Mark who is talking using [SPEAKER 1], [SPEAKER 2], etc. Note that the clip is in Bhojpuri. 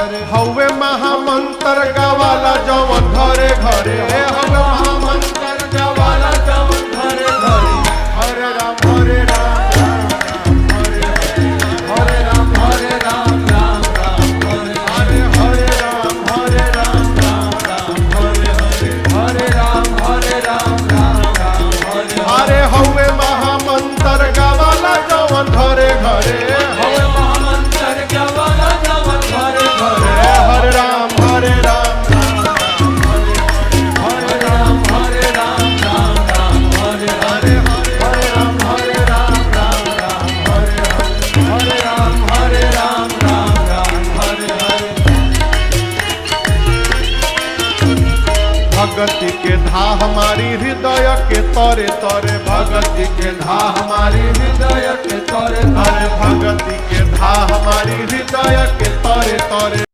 [SPEAKER 1] हवे महामंत्र गावाला जवन घरे घरे हवे महामंत्र गावाला जवन घरे घरे हरे राम हरे राम हरे राम हरे राम राम राम हरे हरे राम हरे राम राम राम हरे हरे राम हरे राम राम राम हरे हवे महामंत्र गावाला जवन घरे घरे हवे महामंत्र गावाला जवन घरे घरे हरे राम हरे राम हरे राम हरे राम राम राम हरे हरे हरे राम हरे राम राम राम हरे हरे राम हरे राम राम राम हरे हरे। भगति के धा हमारी हृदय के तरे तरे भगति के धा हमारी हृदय के तरे तरे भगति के धा हमारी हृदय के तरे तरे।